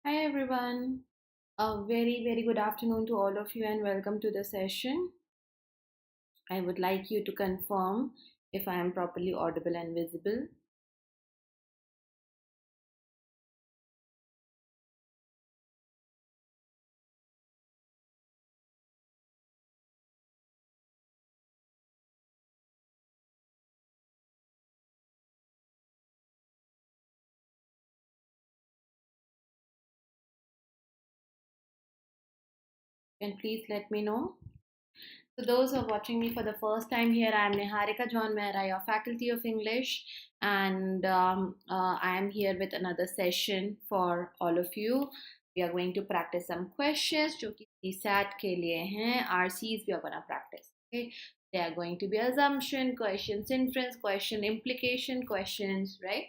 Hi everyone. A very good afternoon to all of you and welcome to the session. I would like you to confirm if I am properly audible and visible. Can please let me know. So those who are watching me for the first time here, I am Niharika John Mehra, your Faculty of English, and I am here with another session for all of you. We are going to practice some questions जो कि CSAT के लिए हैं. RCs we are gonna practice. Okay, they are going to be assumption questions, inference question, implication questions, right?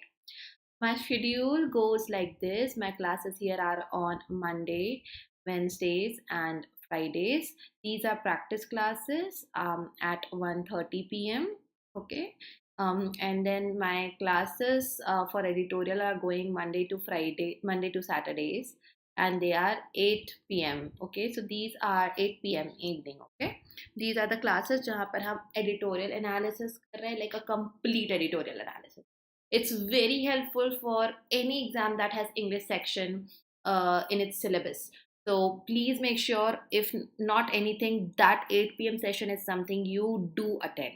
My schedule goes like this. My classes here are on Monday, Wednesdays, and Fridays. These are practice classes at 1:30 p.m. Okay. And then my classes for editorial are going Monday to Saturdays, and they are 8 p.m. Okay, so these are 8 p.m. evening. Okay, these are the classes जहाँ पर हम editorial analysis कर रहे हैं, like a complete editorial analysis. It's very helpful for any exam that has English section in its syllabus. So please make sure, if not anything, that 8 p.m. session is something you do attend.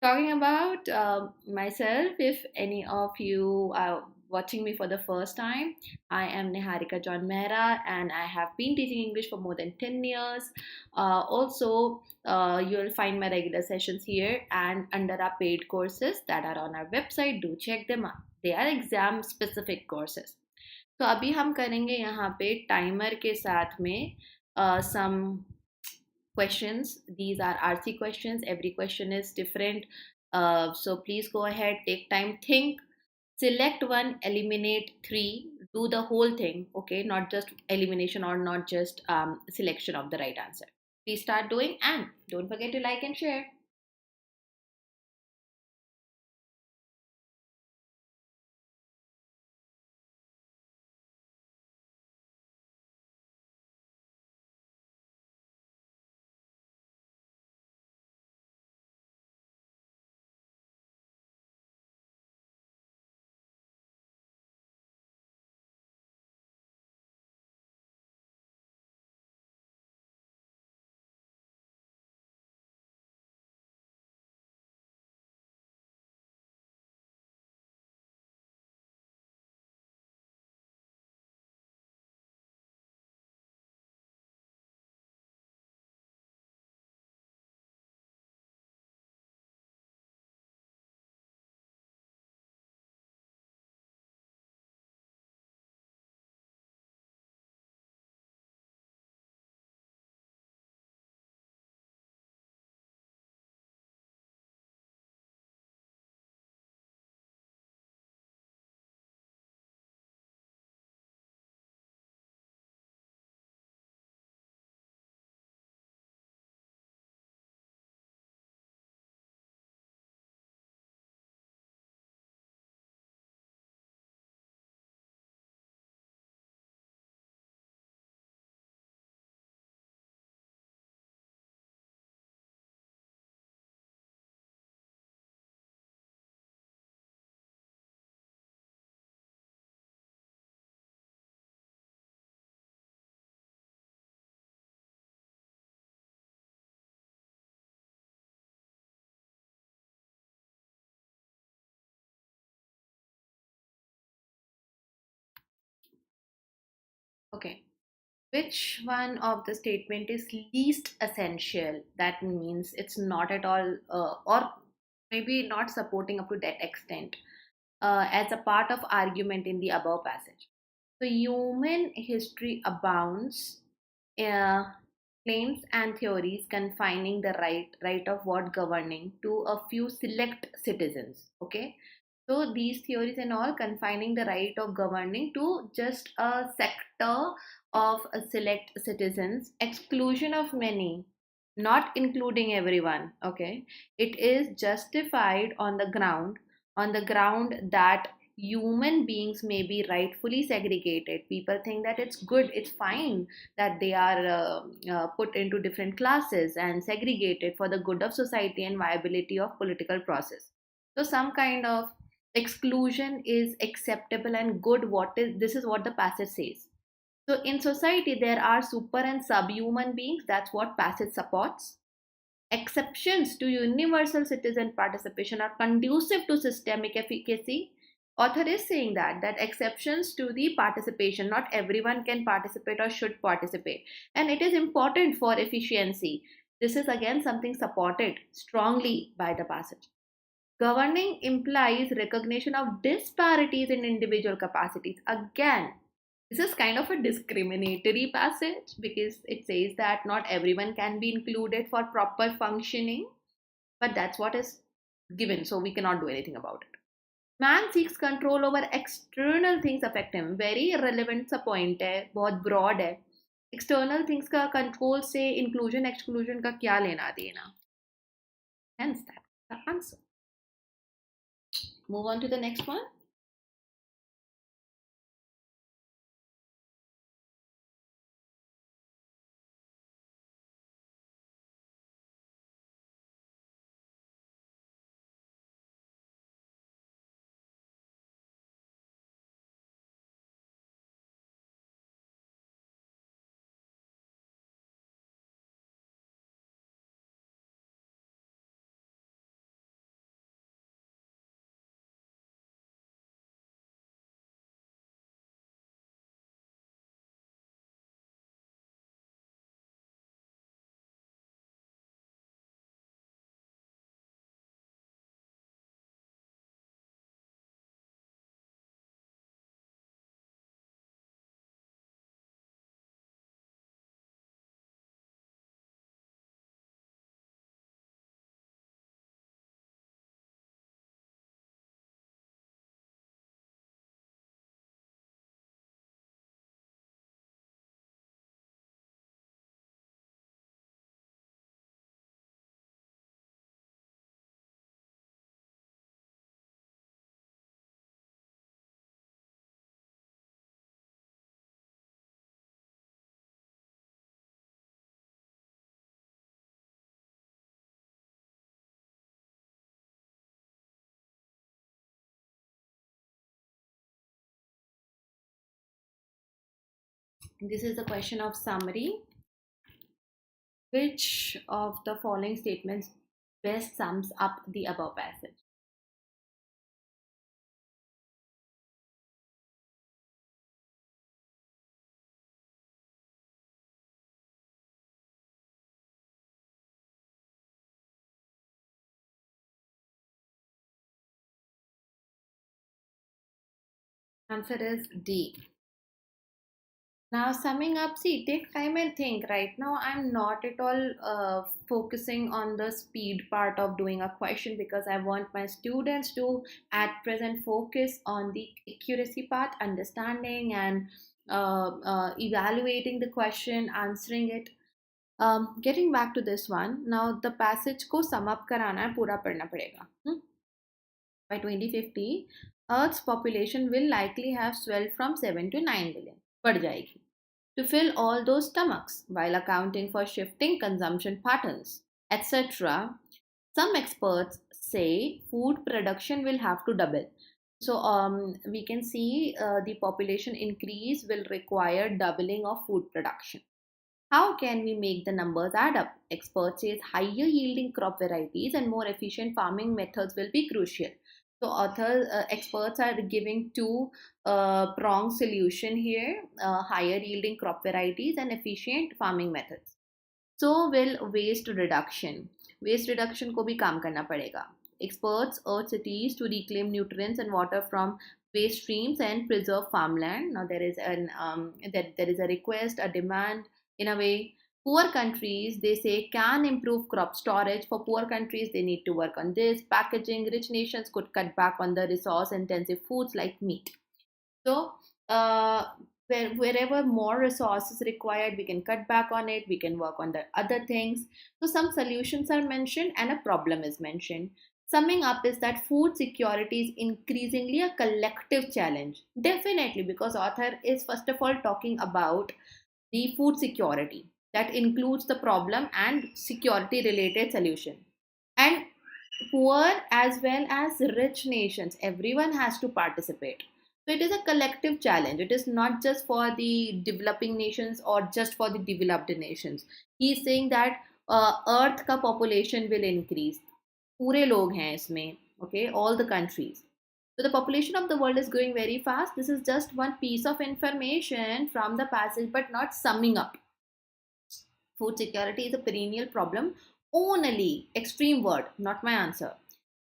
Talking about myself, if any of you are watching me for the first time, I am Niharika John Mehra and I have been teaching English for more than 10 years. You'll find my regular sessions here and under our paid courses that are on our website. Do check them out. They are exam specific courses. तो अभी हम करेंगे यहाँ पे timer के साथ में some questions. These are RC questions. Every question is different. So please go ahead, take time, think, select one, eliminate three, do the whole thing, okay? Not just elimination or not just selection of the right answer. Please start doing and don't forget to like and share. Okay. Which one of the statement is least essential? That means it's not at all, or maybe not supporting up to that extent, as a part of argument in the above passage. So human history abounds claims and theories confining the right of what governing to a few select citizens. Okay, so these theories and all confining the right of governing to just a sector of a select citizens, exclusion of many, not including everyone. Okay, it is justified on the ground that human beings may be rightfully segregated. People think that it's good, it's fine that they are put into different classes and segregated for the good of society and viability of political process. So some kind of exclusion is acceptable and good. This is what the passage says. So in society there are super and subhuman beings. That's what passage supports. Exceptions to universal citizen participation are conducive to systemic efficacy. Author is saying that exceptions to the participation, not everyone can participate or should participate, and it is important for efficiency. This is again something supported strongly by the passage. Governing implies recognition of disparities in individual capacities. Again, this is kind of a discriminatory passage because it says that not everyone can be included for proper functioning, but that's what is given, so we cannot do anything about it. Man seeks control over external things affect him. Very relevant सा point है, बहुत broad है. External things का control से inclusion exclusion का क्या लेना देना? Hence that's the answer. Move on to the next one. This is the question of summary. Which of the following statements best sums up the above passage? Answer is D. Now, summing up, see, take time and think. Right now, I'm not at all focusing on the speed part of doing a question because I want my students to at present focus on the accuracy part, understanding and evaluating the question, answering it. Getting back to this one, now the passage को sum up कराना है, पूरा पढ़ना पड़ेगा. By 2050, Earth's population will likely have swelled from 7 to 9 billion. बढ़ जाएगी. To fill all those stomachs while accounting for shifting consumption patterns, etc. Some experts say food production will have to double. So we can see the population increase will require doubling of food production. How can we make the numbers add up? Experts say higher yielding crop varieties and more efficient farming methods will be crucial. So experts are giving two pronged solution here, higher yielding crop varieties and efficient farming methods. So will waste reduction. Waste reduction को भी काम करना पड़ेगा. Experts urge cities to reclaim nutrients and water from waste streams and preserve farmland. Now there is a request, a demand in a way. Poor countries, they say, can improve crop storage. For poor countries, they need to work on this. Packaging, rich nations could cut back on the resource intensive foods like meat. So wherever more resources required, we can cut back on it. We can work on the other things. So some solutions are mentioned and a problem is mentioned. Summing up is that food security is increasingly a collective challenge. Definitely, because author is first of all talking about the food security that includes the problem and security related solution. And poor as well as rich nations, everyone has to participate. So it is a collective challenge. It is not just for the developing nations or just for the developed nations. He is saying that earth का population will increase. पूरे लोग हैं इसमें, okay, all the countries. So the population of the world is growing very fast. This is just one piece of information from the passage, but not summing up. Food security is a perennial problem. Only extreme word, not my answer.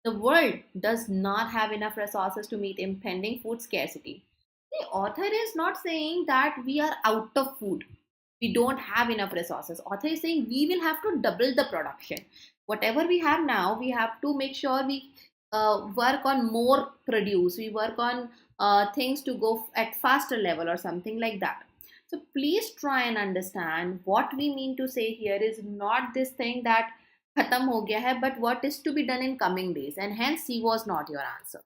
The world does not have enough resources to meet impending food scarcity. The author is not saying that we are out of food. We don't have enough resources. Author is saying we will have to double the production. Whatever we have now, we have to make sure we work on more produce. We work on things to go at faster level or something like that. So please try and understand what we mean to say here is not this thing that khatam ho gaya hai, but what is to be done in coming days, and hence C was not your answer.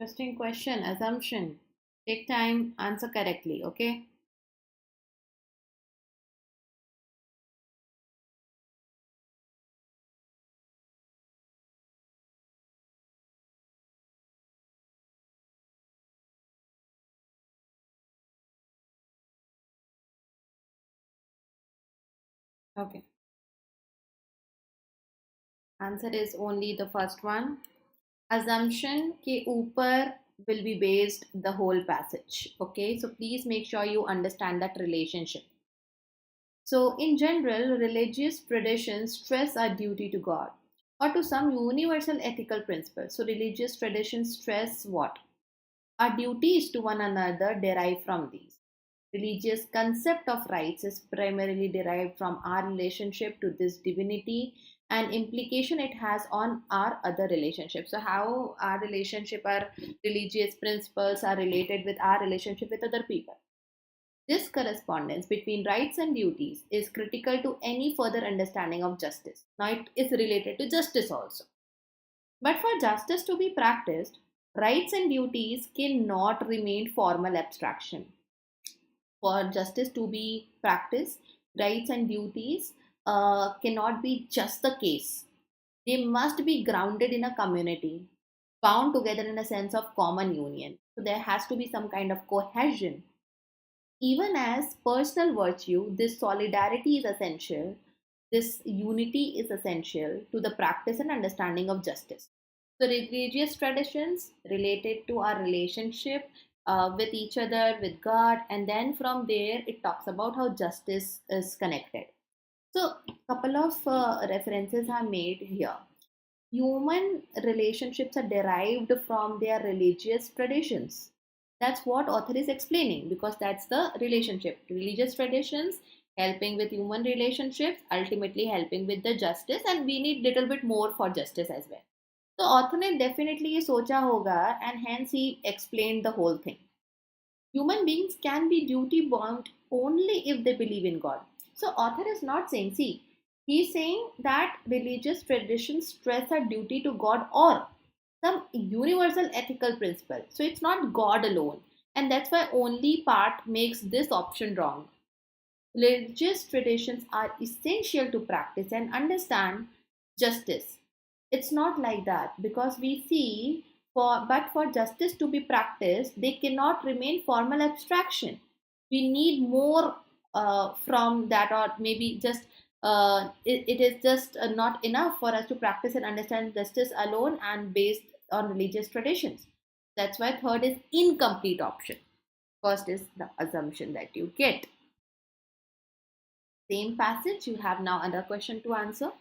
Interesting question. Assumption. Take time, answer correctly. Okay. Okay. Answer is only the first one. Assumption के ऊपर will be based the whole passage. Okay. So please make sure you understand that relationship. So, in general, religious traditions stress our duty to God or to some universal ethical principle. So, religious traditions stress what? Our duties to one another derive from these. Religious concept of rights is primarily derived from our relationship to this divinity and implication it has on our other relationships. So, how our relationship, our religious principles are related with our relationship with other people. This correspondence between rights and duties is critical to any further understanding of justice. Now, it is related to justice also. But for justice to be practiced, rights and duties cannot remain formal abstraction. For justice to be practiced, rights and duties cannot be just the case. They must be grounded in a community, bound together in a sense of common union. So there has to be some kind of cohesion. Even as personal virtue, this solidarity is essential, this unity is essential to the practice and understanding of justice. So religious traditions related to our relationship with each other, with God, and then from there it talks about how justice is connected. So a couple of references are made here. Human relationships are derived from their religious traditions. That's what author is explaining, because that's the relationship. Religious traditions helping with human relationships, ultimately helping with the justice, and we need little bit more for justice as well. तो author ने definitely ये सोचा होगा and hence he explained the whole thing. Human beings can be duty bound only if they believe in God. So author is not saying, see, he's saying that religious traditions stress a duty to God or some universal ethical principle. So it's not God alone, and that's why only part makes this option wrong. Religious traditions are essential to practice and understand justice. It's not like that, because we see for justice to be practiced, they cannot remain formal abstraction. We need more from that, or maybe just it is just not enough for us to practice and understand justice alone and based on religious traditions. That's why third is incomplete option. First is the assumption that you get. Same passage, you have now another question to answer.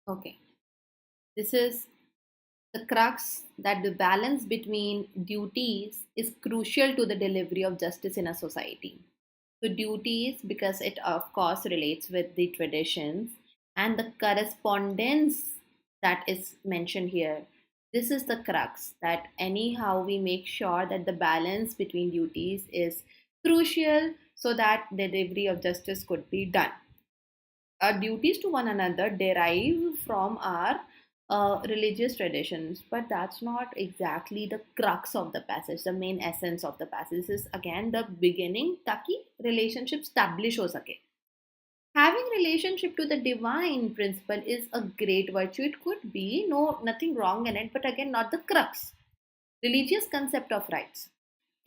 Okay, this is the crux, that the balance between duties is crucial to the delivery of justice in a society. So, duties, because it of course relates with the traditions and the correspondence that is mentioned here. This is the crux, that anyhow we make sure that the balance between duties is crucial so that delivery of justice could be done. Our duties to one another derive from our religious traditions, but that's not exactly the crux of the passage, the main essence of the passage. This is again the beginning, taki relationship establish ho sake. Having relationship to the divine principle is a great virtue. It could be no nothing wrong in it, but again not the crux. Religious concept of rights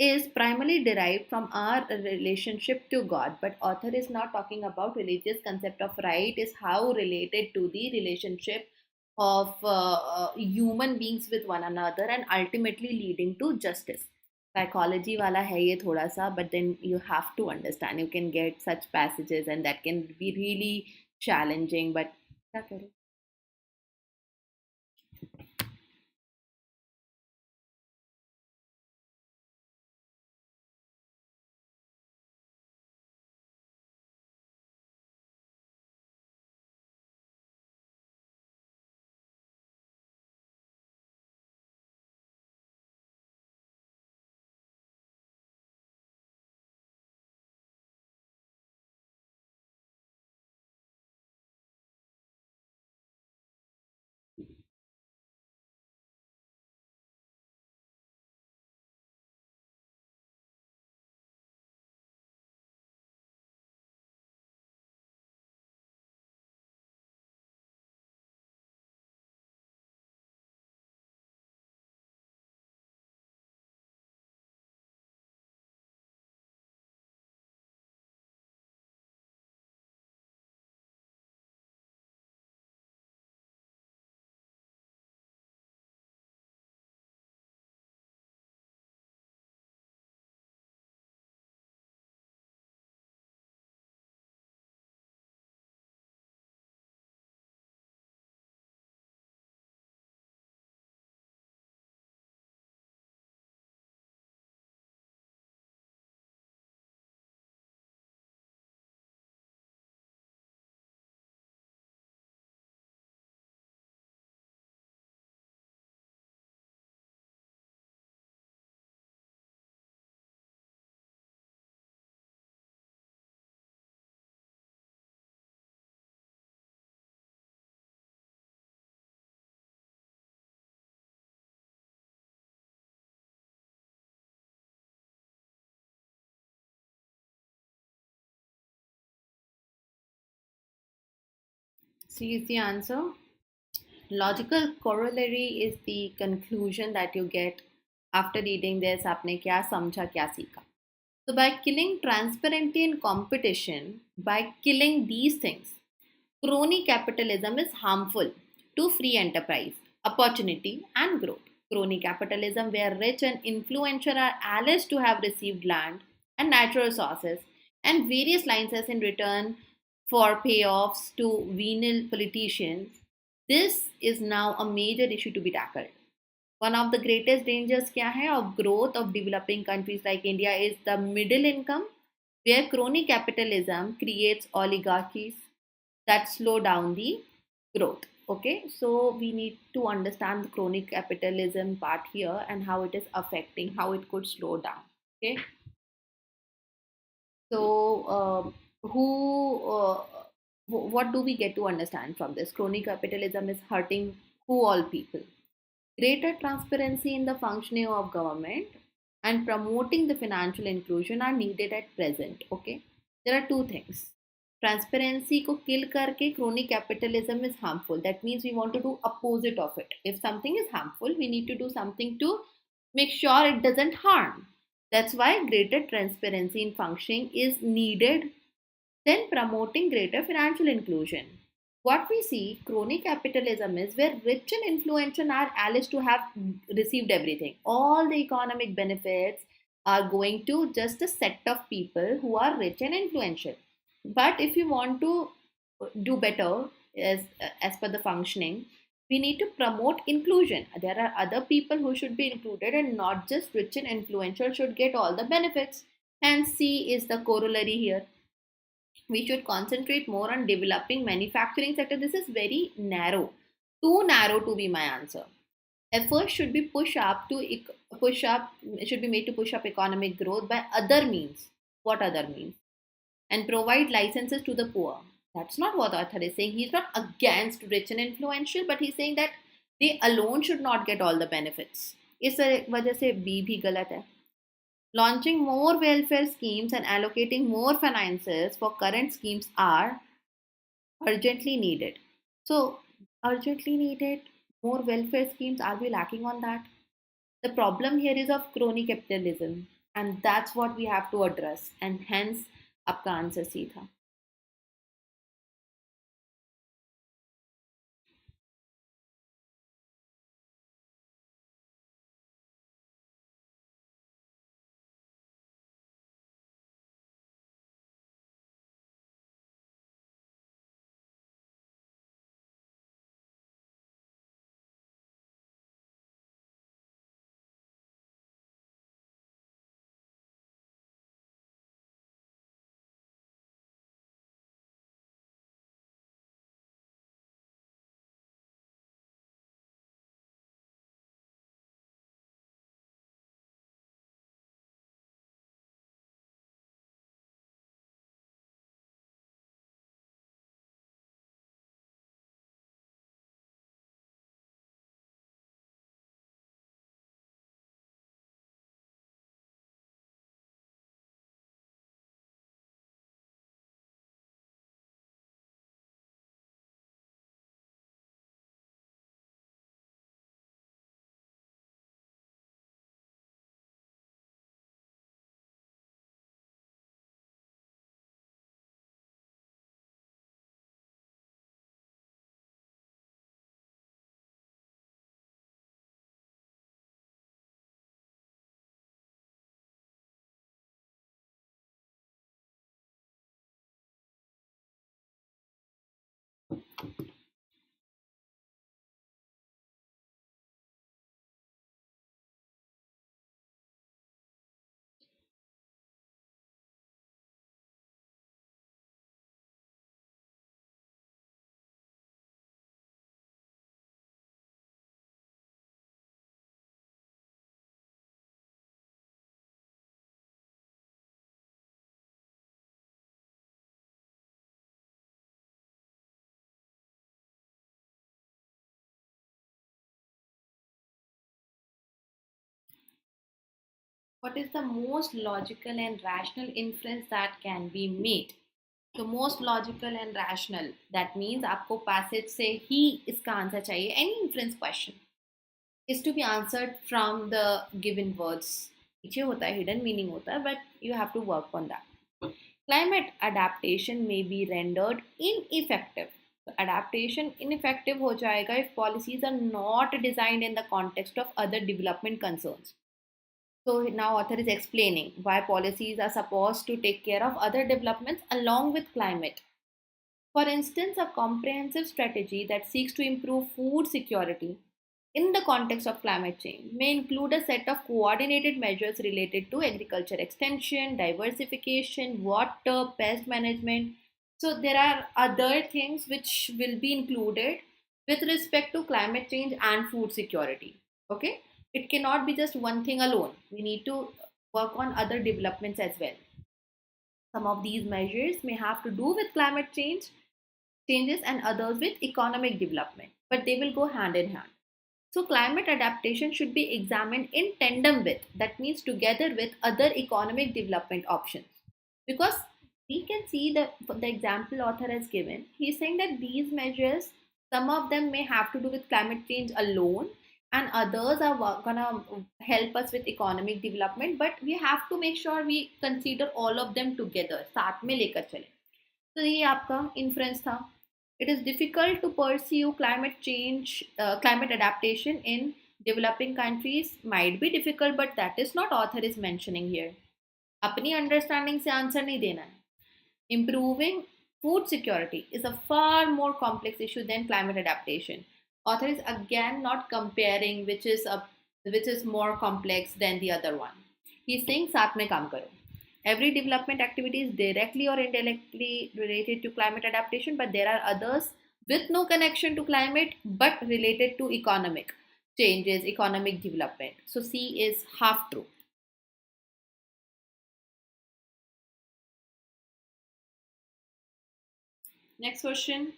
is primarily derived from our relationship to God, but author is not talking about religious concept of right is how related to the relationship of human beings with one another and ultimately leading to justice. Psychology wala hai ye thoda sa, but then you have to understand. You can get such passages and that can be really challenging. But kya kare? C is the answer. Logical corollary is the conclusion that you get after reading this. आपने क्या समझा क्या सीखा. So by killing transparency in competition, by killing these things, crony capitalism is harmful to free enterprise, opportunity, and growth. Crony capitalism, where rich and influential are alleged to have received land and natural resources and various licenses in return for payoffs to venal politicians, this is now a major issue to be tackled. One of the greatest dangers kya hai, of growth of developing countries like India is the middle income, where crony capitalism creates oligarchies that slow down the growth. Okay, so we need to understand the crony capitalism part here and how it is affecting, how it could slow down. Okay, so what do we get to understand from this? Crony capitalism is hurting who all people. Greater transparency in the functioning of government and promoting the financial inclusion are needed at present. Okay, there are two things. Transparency को kill करके crony capitalism is harmful. That means we want to do opposite of it. If something is harmful, we need to do something to make sure it doesn't harm. That's why greater transparency in functioning is needed. Then promoting greater financial inclusion. What we see, crony capitalism is where rich and influential are alleged to have received everything. All the economic benefits are going to just a set of people who are rich and influential. But if you want to do better as per the functioning, we need to promote inclusion. There are other people who should be included, and not just rich and influential should get all the benefits. And C is the corollary here. We should concentrate more on developing manufacturing sector. This is very narrow, too narrow to be my answer. Efforts should be push up should be made to push up economic growth by other means. What other means? And provide licenses to the poor. That's not what the author is saying. He's not against rich and influential, but he's saying that they alone should not get all the benefits. इस वजह से B भी गलत है. Launching more welfare schemes and allocating more finances for current schemes are urgently needed. So, urgently needed, more welfare schemes, are we lacking on that? The problem here is of crony capitalism, and that's what we have to address, and hence, आपका answer C था. What is the most logical and rational inference that can be made? तो most logical and rational, that means आपको passage से ही इसका answer चाहिए. Any inference question is to be answered from the given words. पीछे होता है, hidden meaning होता है, but you have to work on that. Climate adaptation may be rendered ineffective. So adaptation ineffective हो जाएगा if policies are not designed in the context of other development concerns. So now author is explaining why policies are supposed to take care of other developments along with climate. For instance, a comprehensive strategy that seeks to improve food security in the context of climate change may include a set of coordinated measures related to agriculture extension, diversification, water, pest management. So, there are other things which will be included with respect to climate change and food security. Okay, it cannot be just one thing alone. We need to work on other developments as well. Some of these measures may have to do with climate changes and others with economic development, but they will go hand in hand. So, climate adaptation should be examined in tandem with, that means together with other economic development options. Because we can see the example author has given, he is saying that these measures, some of them may have to do with climate change alone, and others are gonna help us with economic development, but we have to make sure we consider all of them together, साथ में लेकर चले. तो ये आपका inference था. It is difficult to pursue climate adaptation in developing countries. Might be difficult, but that is not author is mentioning here. अपनी understanding से answer नहीं देना है. Improving food security is a far more complex issue than climate adaptation. Author is again not comparing which is more complex than the other one. He is saying साथ में काम करो. Every development activity is directly or indirectly related to climate adaptation, but there are others with no connection to climate but related to economic changes, economic development. So C is half true. Next question.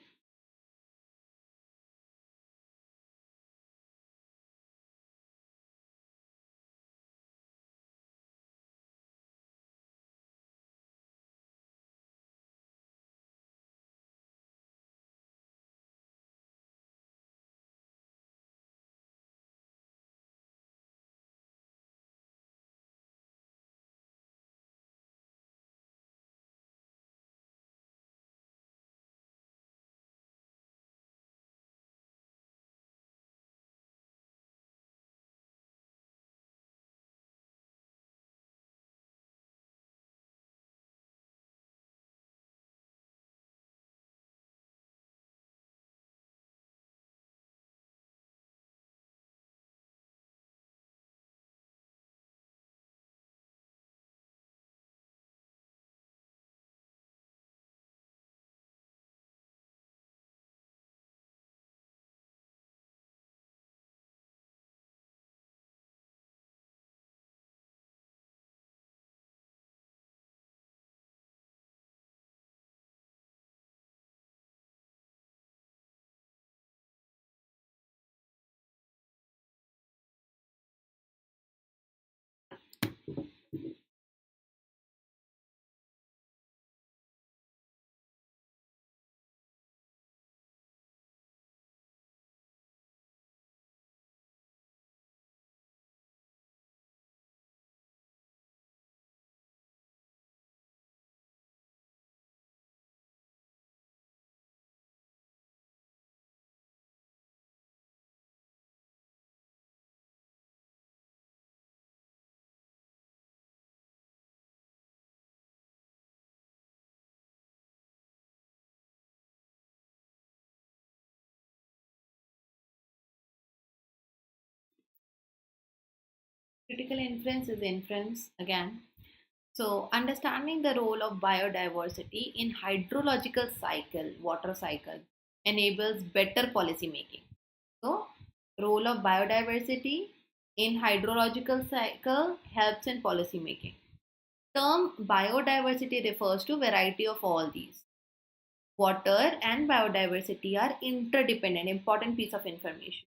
Critical inference is inference again. So, understanding the role of biodiversity in hydrological cycle, water cycle, enables better policy making. So, role of biodiversity in hydrological cycle helps in policy making. Term biodiversity refers to variety of all these. Water and biodiversity are interdependent, important piece of information.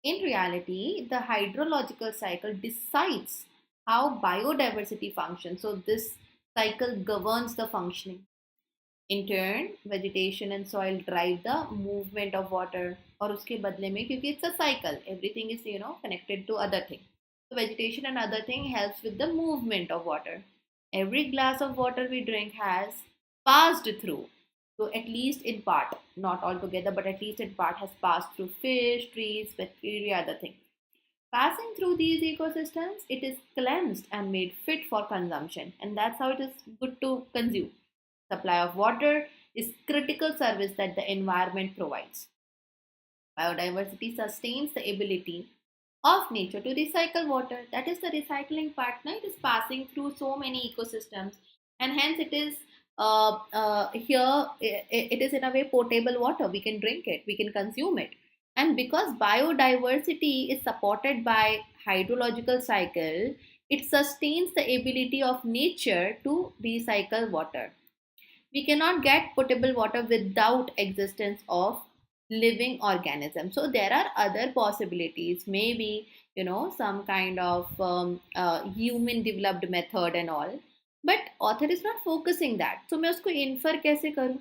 In reality, the hydrological cycle decides how biodiversity functions. So, this cycle governs the functioning. In turn, vegetation and soil drive the movement of water. और उसके बदले में, क्योंकि it's a cycle, everything is connected to other thing. So vegetation and other thing helps with the movement of water. Every glass of water we drink has passed through. So at least in part, not altogether, but at least in part has passed through fish, trees, bacteria, other things. Passing through these ecosystems, it is cleansed and made fit for consumption, and that's how it is good to consume. Supply of water is critical service that the environment provides. Biodiversity sustains the ability of nature to recycle water. That is the recycling partner. It is passing through so many ecosystems, and hence it is here. It is in a way potable water. We can drink it. We can consume it. And because biodiversity is supported by hydrological cycle, it sustains the ability of nature to recycle water. We cannot get potable water without existence of living organism. So there are other possibilities, maybe some kind of human developed method and all, but author is not focusing that. So मैं उसको infer कैसे करूँ?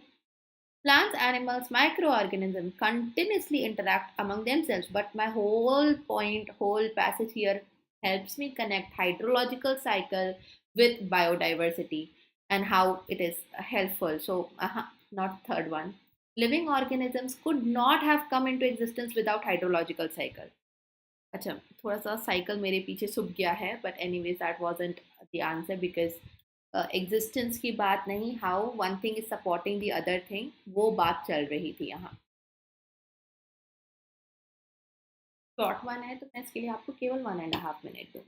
Plants, animals, microorganisms continuously interact among themselves, but my whole point, whole passage here helps me connect hydrological cycle with biodiversity and how it is helpful. So, not third one. Living organisms could not have come into existence without hydrological cycle. अच्छा थोड़ा सा cycle मेरे पीछे छुप गया है but anyways that wasn't the answer because existence की बात नहीं, how one thing is supporting the other thing, वो बात चल रही थी यहाँ. शॉर्ट वन है तो मैं इसके लिए आपको केवल 1.5 मिनट दूँ.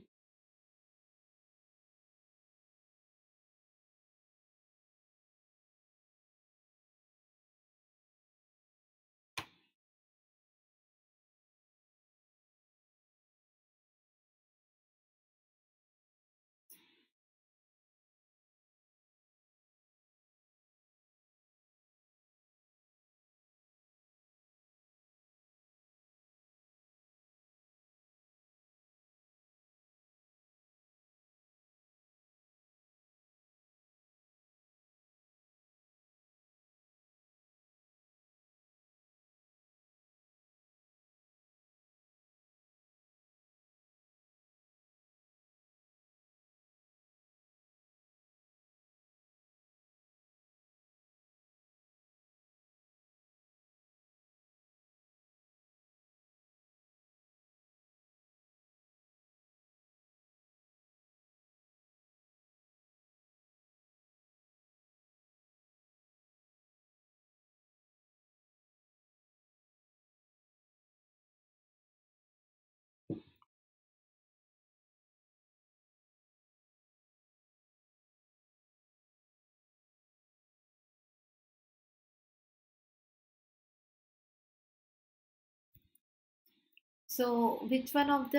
So, which one of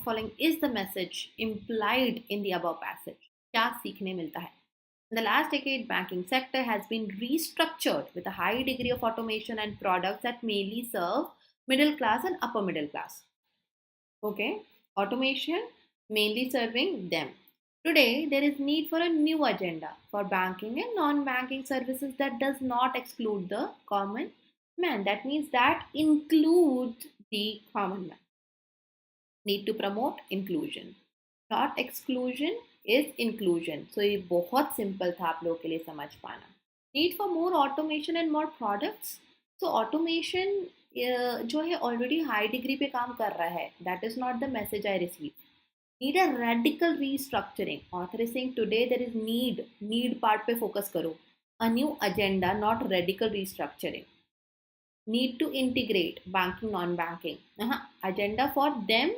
following is the message implied in the above passage? क्या सीखने मिलता है? In the last decade, banking sector has been restructured with a high degree of automation and products that mainly serve middle class and upper middle class. Okay, automation mainly serving them. Today, there is need for a new agenda for banking and non-banking services that does not exclude the common man. That means that includes the common man. Need to promote inclusion, not exclusion is inclusion. So ये बहुत simple था आप लोगों के लिए समझ पाना. Need for more automation and more products. So automation जो है already high degree पे काम कर रहा है. That is not the message I received. Need a radical restructuring. Author is saying today there is need part पे focus करो. A new agenda, not radical restructuring. Need to integrate banking, non-banking. Agenda for them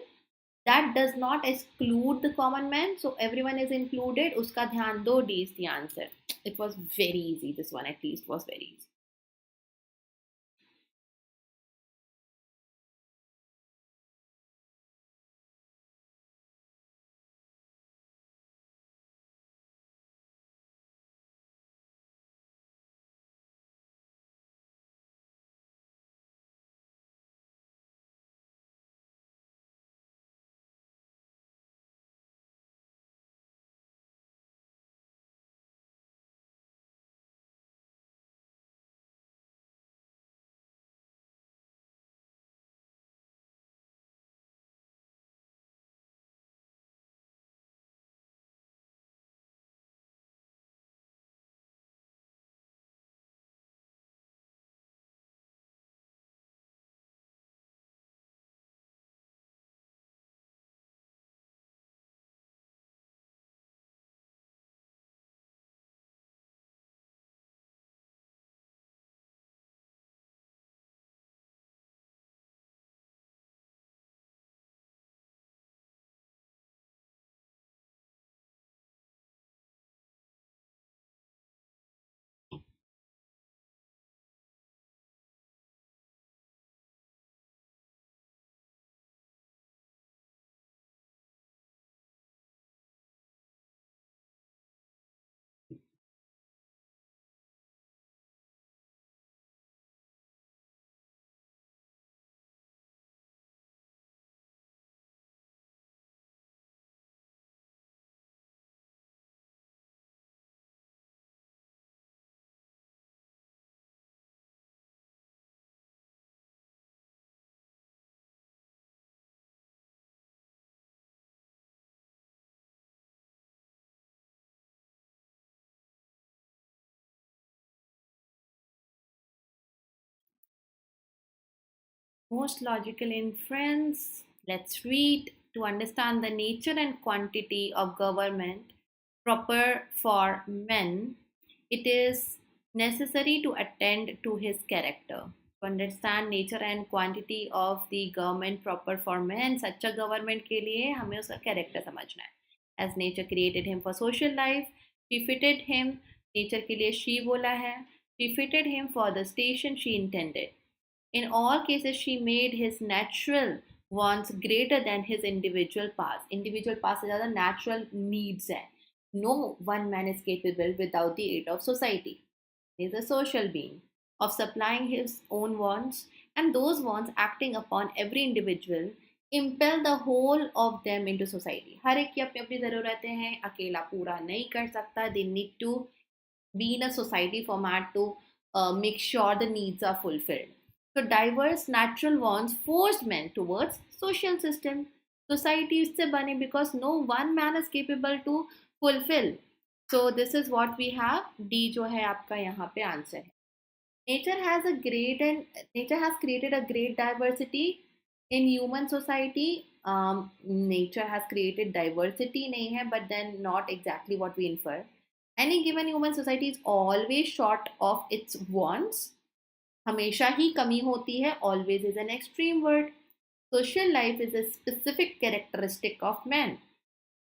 that does not exclude the common man, so everyone is included. Uska dhyan do, D is the answer. It was very easy. This one at least was very easy. Most logical inference. Let's read. To understand the nature and quantity of government proper for men, it is necessary to attend to his character. To understand nature and quantity of the government proper for men, सच्चा government के लिए हमें उसका character समझना है. As nature created him for social life, she fitted him. Nature के लिए she बोला है. She fitted him for the station she intended. In all cases, she made his natural wants greater than his individual past. Individual past से ज़्यादा natural needs है. No one man is capable without the aid of society. He is a social being of supplying his own wants, and those wants acting upon every individual impel the whole of them into society. हर एक की अपनी अपनी ज़रूरतें हैं, अकेला पूरा नहीं कर सकता. They need to be in a society format to make sure the needs are fulfilled. So diverse natural wants forced men towards social system. Society इससे बने because no one man is capable to fulfill. So this is what we have. D जो है आपका यहाँ पे answer है. Nature has created a great diversity in human society. Nature has created diversity नहीं है, but then not exactly what we infer. Any given human society is always short of its wants. हमेशा ही कमी होती है. Always is an extreme word. Social life is a specific characteristic of man.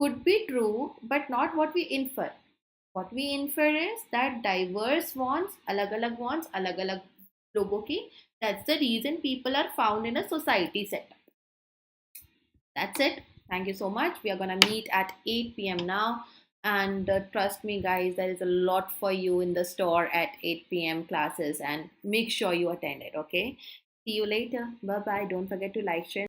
Could be true, but not what we infer. What we infer is that diverse wants, अलग-अलग wants, अलग-अलग लोगों की. That's the reason people are found in a society setup. That's it. Thank you so much. We are gonna meet at 8 p.m. now. And trust me, guys, there is a lot for you in the store at 8 p.m. classes, and make sure you attend it. Okay. See you later. Bye bye. Don't forget to like, share.